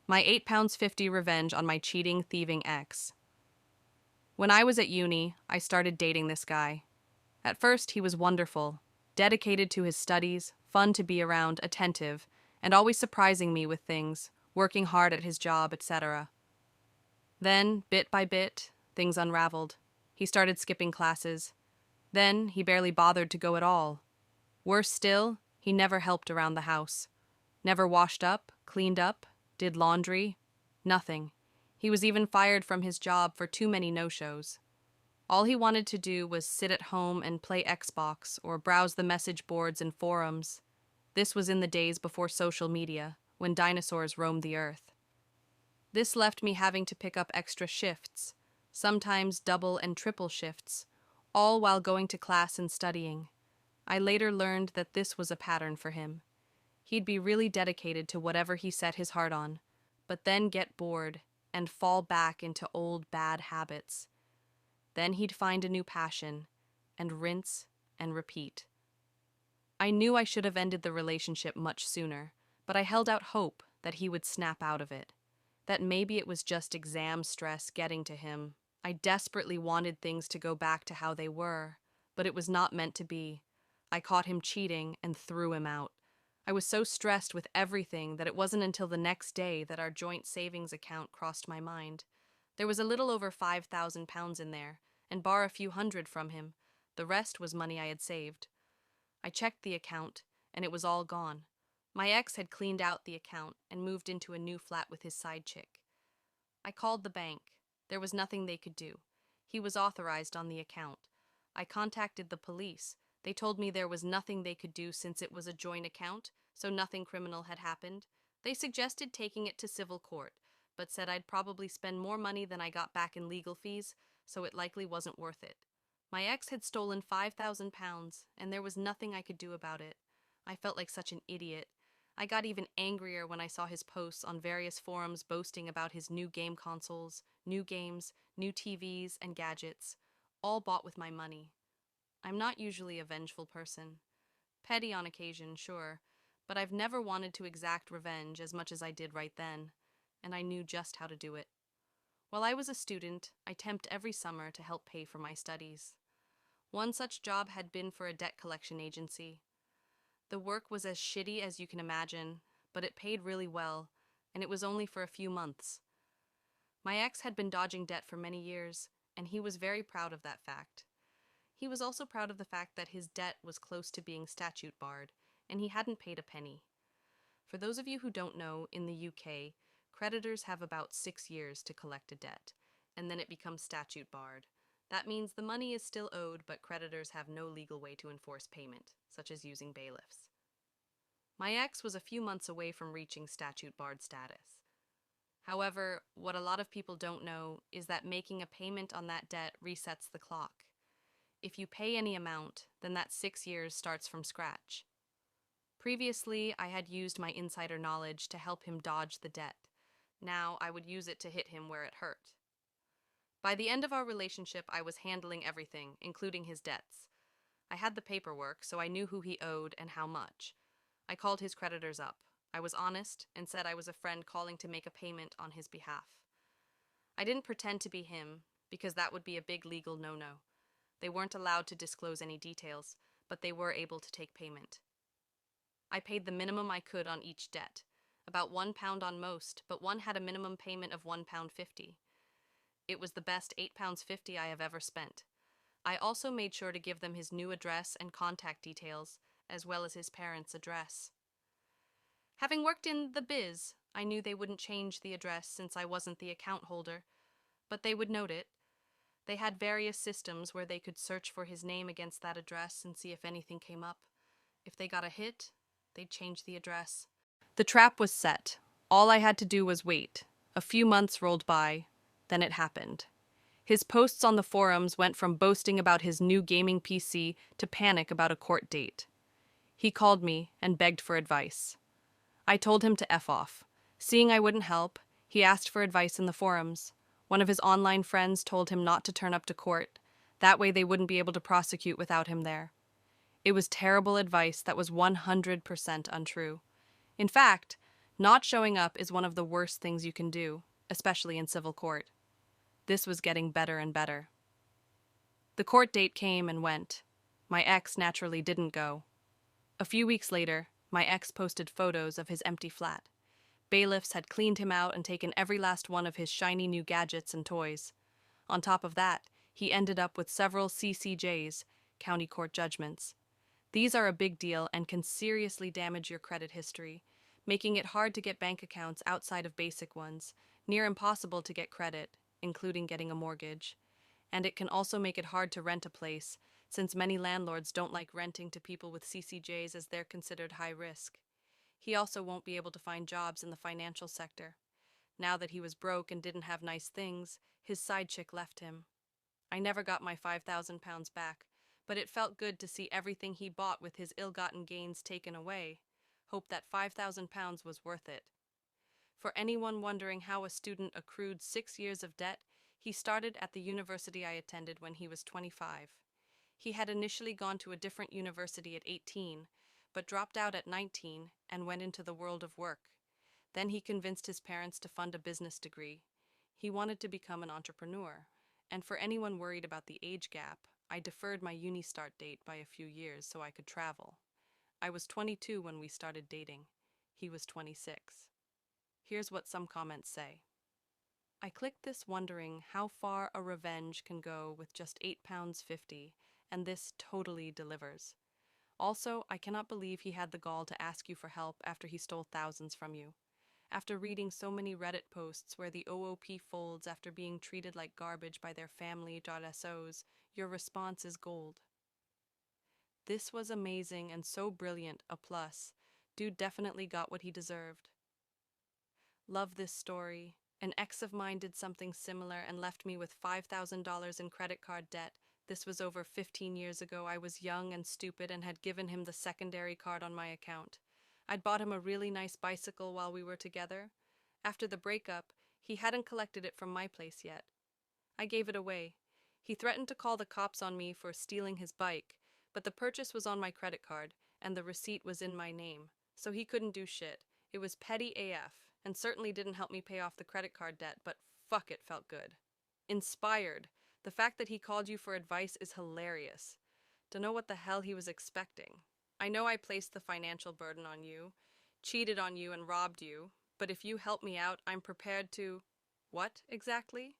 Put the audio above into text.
My £8.50 revenge on my cheating, thieving ex. When I was at uni, I started dating this guy. At first, he was wonderful, dedicated to his studies, fun to be around, attentive, and always surprising me with things, working hard at his job, etc. Then, bit by bit, things unraveled. He started skipping classes. Then, he barely bothered to go at all. Worse still, he never helped around the house. Never washed up, cleaned up, did laundry. Nothing. He was even fired from his job for too many no-shows. All he wanted to do was sit at home and play Xbox or browse the message boards and forums. This was in the days before social media, when dinosaurs roamed the earth. This left me having to pick up extra shifts, sometimes double and triple shifts, all while going to class and studying. I later learned that this was a pattern for him. He'd be really dedicated to whatever he set his heart on, but then get bored and fall back into old bad habits. Then he'd find a new passion, and rinse and repeat. I knew I should have ended the relationship much sooner, but I held out hope that he would snap out of it. That maybe it was just exam stress getting to him. I desperately wanted things to go back to how they were, but it was not meant to be. I caught him cheating and threw him out. I was so stressed with everything that it wasn't until the next day that our joint savings account crossed my mind. There was a little over £5,000 in there, and bar a few hundred from him, the rest was money I had saved. I checked the account, and it was all gone. My ex had cleaned out the account and moved into a new flat with his side chick. I called the bank. There was nothing they could do. He was authorized on the account. I contacted the police. They told me there was nothing they could do since it was a joint account, so nothing criminal had happened. They suggested taking it to civil court, but said I'd probably spend more money than I got back in legal fees, so it likely wasn't worth it. My ex had stolen £5,000, and there was nothing I could do about it. I felt like such an idiot. I got even angrier when I saw his posts on various forums boasting about his new game consoles, new games, new TVs, and gadgets, all bought with my money. I'm not usually a vengeful person. Petty on occasion, sure, but I've never wanted to exact revenge as much as I did right then, and I knew just how to do it. While I was a student, I temped every summer to help pay for my studies. One such job had been for a debt collection agency. The work was as shitty as you can imagine, but it paid really well, and it was only for a few months. My ex had been dodging debt for many years, and he was very proud of that fact. He was also proud of the fact that his debt was close to being statute barred, and he hadn't paid a penny. For those of you who don't know, in the UK, creditors have about 6 years to collect a debt, and then it becomes statute barred. That means the money is still owed, but creditors have no legal way to enforce payment, such as using bailiffs. My ex was a few months away from reaching statute barred status. However, what a lot of people don't know is that making a payment on that debt resets the clock. If you pay any amount, then that 6 years starts from scratch. Previously, I had used my insider knowledge to help him dodge the debt. Now, I would use it to hit him where it hurt. By the end of our relationship, I was handling everything, including his debts. I had the paperwork, so I knew who he owed and how much. I called his creditors up. I was honest and said I was a friend calling to make a payment on his behalf. I didn't pretend to be him, because that would be a big legal no-no. They weren't allowed to disclose any details, but they were able to take payment. I paid the minimum I could on each debt, about £1 on most, but one had a minimum payment of £1.50. It was the best £8.50 I have ever spent. I also made sure to give them his new address and contact details, as well as his parents' address. Having worked in the biz, I knew they wouldn't change the address since I wasn't the account holder, but they would note it. They had various systems where they could search for his name against that address and see if anything came up. If they got a hit, they'd change the address. The trap was set. All I had to do was wait. A few months rolled by, then it happened. His posts on the forums went from boasting about his new gaming PC to panic about a court date. He called me and begged for advice. I told him to F off. Seeing I wouldn't help, he asked for advice in the forums. One of his online friends told him not to turn up to court. That way they wouldn't be able to prosecute without him there. It was terrible advice that was 100% untrue. In fact, Not showing up is one of the worst things you can do, especially in civil court. This was getting better and better. The court date came and went. My ex naturally didn't go. A few weeks later, my ex posted photos of his empty flat. Bailiffs had cleaned him out and taken every last one of his shiny new gadgets and toys. On top of that, he ended up with several CCJs, county court judgments. These are a big deal and can seriously damage your credit history, making it hard to get bank accounts outside of basic ones, near impossible to get credit, including getting a mortgage. And it can also make it hard to rent a place, since many landlords don't like renting to people with CCJs as they're considered high risk. He also won't be able to find jobs in the financial sector. Now that he was broke and didn't have nice things, his side chick left him. I never got my £5,000 back, but it felt good to see everything he bought with his ill-gotten gains taken away. Hope that £5,000 was worth it. For anyone wondering how a student accrued 6 years of debt, he started at the university I attended when he was 25. He had initially gone to a different university at 18, but dropped out at 19 and went into the world of work. Then he convinced his parents to fund a business degree. He wanted to become an entrepreneur. And for anyone worried about the age gap, I deferred my uni start date by a few years so I could travel. I was 22 when we started dating. He was 26. Here's what some comments say. I clicked this wondering how far a revenge can go with just £8.50, and this totally delivers. Also, I cannot believe he had the gall to ask you for help after he stole thousands from you. After reading so many Reddit posts where the OOP folds after being treated like garbage by their family.sos, your response is gold. This was amazing and so brilliant, a plus. Dude definitely got what he deserved. Love this story. An ex of mine did something similar and left me with $5,000 in credit card debt. This was over 15 years ago. I was young and stupid and had given him the secondary card on my account. I'd bought him a really nice bicycle while we were together. After the breakup, he hadn't collected it from my place yet. I gave it away. He threatened to call the cops on me for stealing his bike, but the purchase was on my credit card, and the receipt was in my name, so he couldn't do shit. It was petty AF, and certainly didn't help me pay off the credit card debt, but fuck, it felt good. Inspired. The fact that he called you for advice is hilarious. Dunno what the hell he was expecting. I know I placed the financial burden on you, cheated on you and robbed you, but if you help me out, I'm prepared to... What, exactly?